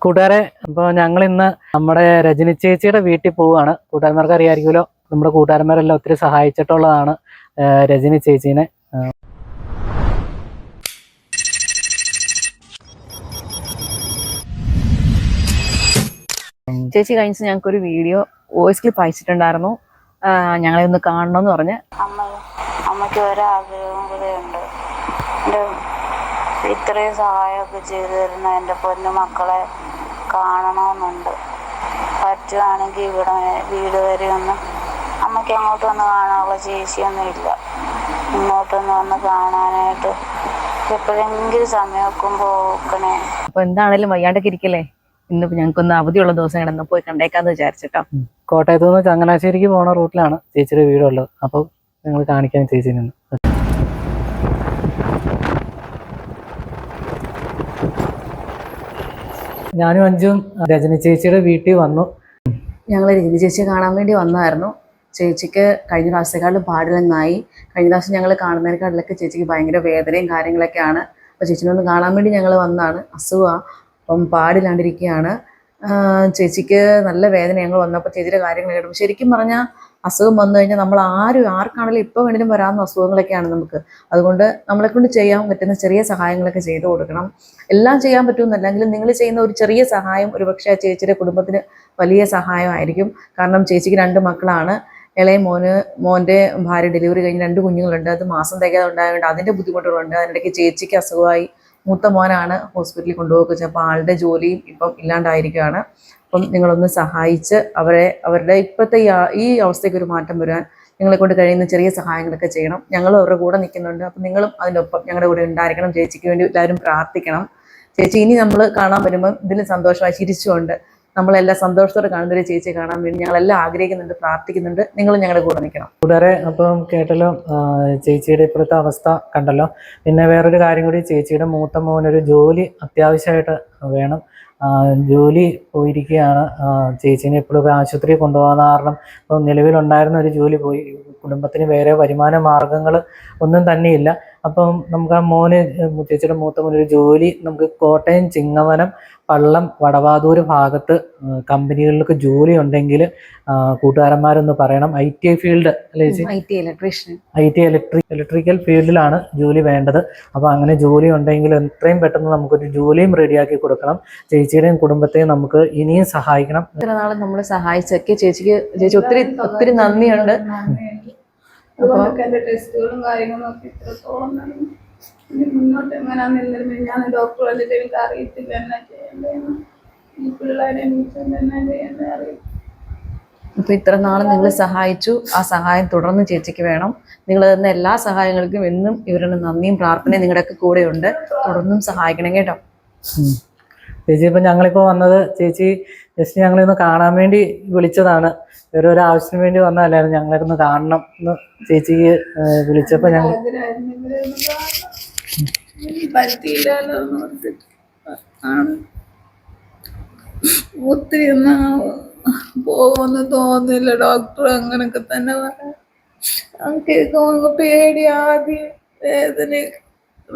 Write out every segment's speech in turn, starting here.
കൂട്ടുകാരെ, അപ്പോൾ ഞങ്ങൾ ഇന്ന് നമ്മുടെ രജനി ചേച്ചിയുടെ വീട്ടിൽ പോവുകയാണ്. കൂട്ടുകാരന്മാർക്ക് അറിയാമായിരിക്കുമല്ലോ, നമ്മുടെ കൂട്ടുകാരന്മാരെല്ലാം ഒത്തിരി സഹായിച്ചിട്ടുള്ളതാണ് രജനി ചേച്ചീനെ. ചേച്ചി കഴിഞ്ഞ ദിവസം ഞങ്ങൾക്കൊരു വീഡിയോ വോയിസ് ക്ലിപ്പ് അയച്ചിട്ടുണ്ടായിരുന്നു, ഞങ്ങളെ ഒന്ന് കാണണമെന്ന് പറഞ്ഞ്. അമ്മയ്ക്ക് ഒരാഗ്രഹവും കൂടെ ഉണ്ട്. ഇത്രയും സഹായമൊക്കെ ചെയ്തു തരുന്ന എൻ്റെ പൊന്നു മക്കളെ കാണണമെന്നുണ്ട്. പറ്റുവാണെങ്കിൽ ഇവിടെ വീട് വരെ ഒന്ന് അമ്മയ്ക്ക് അങ്ങോട്ട് വന്ന് കാണാനുള്ള ശേഷിയൊന്നും ഇല്ല. ഇങ്ങോട്ടൊന്ന് വന്ന് കാണാനായിട്ട് എപ്പോഴെങ്കിലും സമയം വെക്കുമ്പോൾ നോക്കണേ. അപ്പൊ എന്താണേലും വയ്യാണ്ടൊക്കെ ഇരിക്കല്ലേ, ഇന്നിപ്പോ ഞങ്ങൾക്കൊന്ന് അവധിയുള്ള ദിവസം കിടന്ന് പോയി കണ്ടേക്കാന്ന് വിചാരിച്ചിട്ടോ. കോട്ടയത്തു നിന്ന് ചങ്ങനാശ്ശേരിക്ക് പോണ റൂട്ടിലാണ് ചേച്ചിയുടെ വീടുള്ളത്. അപ്പോൾ ഞങ്ങൾ കാണിക്കാൻ ചേച്ചി നിന്ന്. ഞാനും അഞ്ചും രജനി ചേച്ചിയുടെ വീട്ടിൽ വന്നു. ഞങ്ങൾ രജനി ചേച്ചിയെ കാണാൻ വേണ്ടി വന്നായിരുന്നു. ചേച്ചിക്ക് കഴിഞ്ഞ പ്രാവശ്യത്തെക്കാളും പാടില്ലെന്നായി. കഴിഞ്ഞ പ്രാവശ്യം ഞങ്ങൾ കാണുന്നതിനെക്കാട്ടിലൊക്കെ ചേച്ചിക്ക് ഭയങ്കര വേദനയും കാര്യങ്ങളൊക്കെയാണ്. അപ്പോൾ ചേച്ചിനെ ഒന്ന് കാണാൻ വേണ്ടി ഞങ്ങൾ വന്നതാണ്. അസുഖമാണ്, അപ്പം പാടില്ലാണ്ടിരിക്കുകയാണ്. ചേച്ചിക്ക് നല്ല വേദന. ഞങ്ങൾ വന്നപ്പോൾ ചേച്ചിയുടെ കാര്യങ്ങൾ കേട്ടു. ശരിക്കും പറഞ്ഞാൽ അസുഖം വന്നു കഴിഞ്ഞാൽ നമ്മൾ ആർക്കാണെങ്കിലും ഇപ്പോൾ വേണമെങ്കിലും വരാവുന്ന അസുഖങ്ങളൊക്കെയാണ് നമുക്ക്. അതുകൊണ്ട് നമ്മളെക്കൊണ്ട് ചെയ്യാൻ പറ്റുന്ന ചെറിയ സഹായങ്ങളൊക്കെ ചെയ്തു കൊടുക്കണം. എല്ലാം ചെയ്യാൻ പറ്റുമെന്നല്ലെങ്കിലും നിങ്ങൾ ചെയ്യുന്ന ഒരു ചെറിയ സഹായം ഒരുപക്ഷെ ആ ചേച്ചിയുടെ കുടുംബത്തിന് വലിയ സഹായമായിരിക്കും. കാരണം ചേച്ചിക്ക് 2 മക്കളാണ്. ഇളയ മോൻ്റെ ഭാര്യ ഡെലിവറി കഴിഞ്ഞ് 2 കുഞ്ഞുങ്ങളുണ്ട്. അത് മാസം തികയാതെ ഉണ്ടായതുകൊണ്ട് അതിൻ്റെ ബുദ്ധിമുട്ടുകളുണ്ട്. അതിനിടയ്ക്ക് ചേച്ചിക്ക് അസുഖമായി. മൂത്ത മോനാണ് ഹോസ്പിറ്റലിൽ കൊണ്ടുപോകുക. അപ്പോൾ ആളുടെ ജോലിയും ഇപ്പം ഇല്ലാണ്ടായിരിക്കുകയാണ്. അപ്പം നിങ്ങളൊന്ന് സഹായിച്ച് അവരുടെ ഇപ്പോഴത്തെ ഈ അവസ്ഥയ്ക്ക് ഒരു മാറ്റം വരാൻ നിങ്ങളെ കൊണ്ട് കഴിയുന്ന ചെറിയ സഹായങ്ങളൊക്കെ ചെയ്യണം. ഞങ്ങളും അവരുടെ കൂടെ നിൽക്കുന്നുണ്ട്. അപ്പം നിങ്ങളും അതിനൊപ്പം ഞങ്ങളുടെ കൂടെ ഉണ്ടായിരിക്കണം. ചേച്ചിക്ക് വേണ്ടി എല്ലാവരും പ്രാർത്ഥിക്കണം. ചേച്ചി ഇനി നമ്മൾ കാണാൻ വരുമ്പം ഇതിലും സന്തോഷമായി ചിരിച്ചുകൊണ്ട് നമ്മളെല്ലാം സന്തോഷത്തോടെ കാണുന്നൊരു ചേച്ചിയെ കാണാൻ വേണ്ടി ഞങ്ങളെല്ലാം ആഗ്രഹിക്കുന്നുണ്ട്, പ്രാർത്ഥിക്കുന്നുണ്ട്. നിങ്ങളും ഞങ്ങളുടെ കൂടെ നിൽക്കണം. കൂട്ടുകാരെ, അപ്പം കേട്ടല്ലോ ചേച്ചിയുടെ ഇപ്പോഴത്തെ അവസ്ഥ കണ്ടല്ലോ. പിന്നെ വേറൊരു കാര്യം കൂടി, ചേച്ചിയുടെ മൂത്ത മോനൊരു ജോലി അത്യാവശ്യമായിട്ട് വേണം. ജോലി പോയിരിക്കുകയാണ്. ചേച്ചീനെ എപ്പോഴും ആശുപത്രിയിൽ കൊണ്ടുപോകുന്ന കാരണം ഇപ്പം നിലവിലുണ്ടായിരുന്ന ഒരു ജോലി പോയി. കുടുംബത്തിന് വേറെ വരുമാന മാർഗങ്ങൾ ഒന്നും തന്നെയില്ല. അപ്പം നമുക്ക് ആ ചേച്ചിയുടെ മൂത്ത മോനൊരു ജോലി നമുക്ക് കോട്ടയം ചിങ്ങവനം പള്ളം വടവാതൂർ ഭാഗത്ത് കമ്പനികളിലൊക്കെ ജോലി ഉണ്ടെങ്കിൽ കൂട്ടുകാരന്മാരൊന്ന് പറയണം. IT ഫീൽഡ് അല്ലേ ചേച്ചി? ഇലക്ട്രിക്കൽ ഫീൽഡിലാണ് ജോലി വേണ്ടത്. അപ്പോൾ അങ്ങനെ ജോലി ഉണ്ടെങ്കിൽ എത്രയും പെട്ടെന്ന് നമുക്കൊരു ജോലിയും റെഡിയാക്കി കൊടുക്കണം. ചേച്ചിയുടെയും കുടുംബത്തെയും നമുക്ക് ഇനിയും സഹായിക്കണം. ഇത്ര നാളെ നമ്മൾ സഹായിച്ചൊക്കെ ചേച്ചി ഒത്തിരി നന്ദിയുണ്ട്. എന്റെ ടെസ്റ്റുകളും കാര്യങ്ങളും ഒക്കെ ഇത്രത്തോളം നടന്നു. ഇനി മുന്നോട്ട് എങ്ങനെയാണെന്നില്ല ഞാൻ ഡോക്ടറല്ലേ എനിക്ക് അറിയത്തില്ല എന്നാ ചെയ്യേണ്ടതെന്ന്. ഈ പിള്ളേരെ എനിക്ക് എന്നാ ചെയ്യേണ്ടത് അറിയാം. അപ്പൊ ഇത്ര നാളെ നിങ്ങൾ സഹായിച്ചു. ആ സഹായം തുടർന്ന് ചേച്ചിക്ക് വേണം. നിങ്ങൾ തന്ന എല്ലാ സഹായങ്ങൾക്കും എന്നും ഇവരുടെ നന്ദിയും പ്രാർത്ഥനയും നിങ്ങളുടെയൊക്കെ കൂടെ ഉണ്ട്. തുടർന്നും സഹായിക്കണം കേട്ടോ. ചേച്ചി, ഇപ്പം ഞങ്ങളിപ്പോൾ വന്നത് ചേച്ചി ജസ്റ്റ് ഞങ്ങളിന്ന് കാണാൻ വേണ്ടി വിളിച്ചതാണ്. വേറെ ഒരു ആവശ്യത്തിന് വേണ്ടി വന്നതല്ലായിരുന്നു. ഞങ്ങളൊക്കെ ഒന്ന് കാണണം എന്ന് ചേച്ചിക്ക് വിളിച്ചപ്പോൾ ഞങ്ങൾ ഒത്തിരി ഒന്നും പോകുമെന്ന് തോന്നുന്നില്ല. ഡോക്ടർ അങ്ങനൊക്കെ തന്നെ പറയാം. കേൾക്കുമ്പോൾ പേടി. ആദ്യം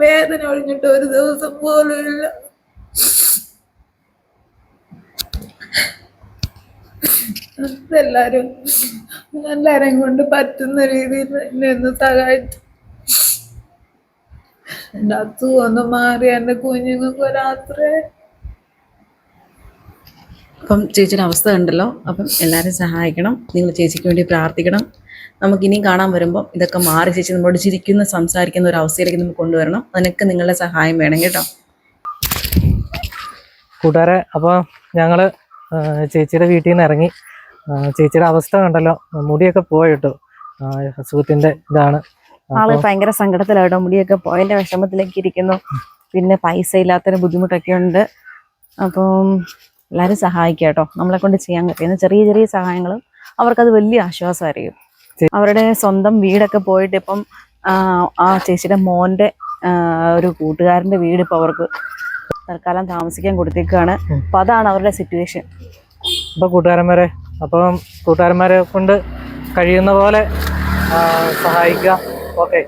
വേദന ഒഴിഞ്ഞിട്ട് ഒരു ദിവസം പോലും ഇല്ല. എല്ലാരെയും കൊണ്ട് പറ്റുന്ന രീതിയിൽ എന്നെ ഒന്ന് സഹായിച്ചു. എൻ്റെ അസുഖം ഒന്ന് മാറി എൻ്റെ കുഞ്ഞുങ്ങൾക്ക് ഒരാത്രേ. അപ്പം ചേച്ചിയുടെ അവസ്ഥ ഉണ്ടല്ലോ. അപ്പം എല്ലാവരും സഹായിക്കണം. നിങ്ങൾ ചേച്ചിക്ക് വേണ്ടി പ്രാർത്ഥിക്കണം. നമുക്കിനിയും കാണാൻ വരുമ്പോൾ ഇതൊക്കെ മാറി ചേച്ചി നമ്മളോട് ചിരിക്കുന്ന സംസാരിക്കുന്ന ഒരു അവസ്ഥയിലേക്ക് നമുക്ക് കൊണ്ടുവരണം. അതിനൊക്കെ നിങ്ങളുടെ സഹായം വേണം കേട്ടോ. കൂട്ടുകാരെ, അപ്പോൾ ഞങ്ങൾ ചേച്ചിയുടെ വീട്ടിൽ നിന്ന് ഇറങ്ങി. ചേച്ചിയുടെ അവസ്ഥ കണ്ടല്ലോ. മുടിയൊക്കെ പോയിട്ടോ. അസുഖത്തിൻ്റെ ഇതാണ്. ആള് ഭയങ്കര സങ്കടത്തിലായിട്ടോ. മുടിയൊക്കെ പോയതിൻ്റെ വിഷമത്തിലേക്ക് ഇരിക്കുന്നു. പിന്നെ പൈസ ഇല്ലാത്തൊരു ബുദ്ധിമുട്ടൊക്കെ ഉണ്ട്. അപ്പം എല്ലാവരും സഹായിക്കുക കേട്ടോ. നമ്മളെ കൊണ്ട് ചെയ്യാൻ പറ്റുന്ന ചെറിയ ചെറിയ സഹായങ്ങളും അവർക്കത് വലിയ ആശ്വാസമായിരിക്കും. അവരുടെ സ്വന്തം വീടൊക്കെ പോയിട്ട് ഇപ്പം ആ ചേച്ചിയുടെ മോൻ്റെ ഒരു കൂട്ടുകാരൻ്റെ വീട് ഇപ്പോൾ അവർക്ക് തൽക്കാലം താമസിക്കാൻ കൊടുത്തേക്കാണ്. അപ്പം അതാണ് അവരുടെ സിറ്റുവേഷൻ. അപ്പോൾ കൂട്ടുകാരന്മാരെ കൊണ്ട് കഴിയുന്ന പോലെ സഹായിക്കുക. ഓക്കെ.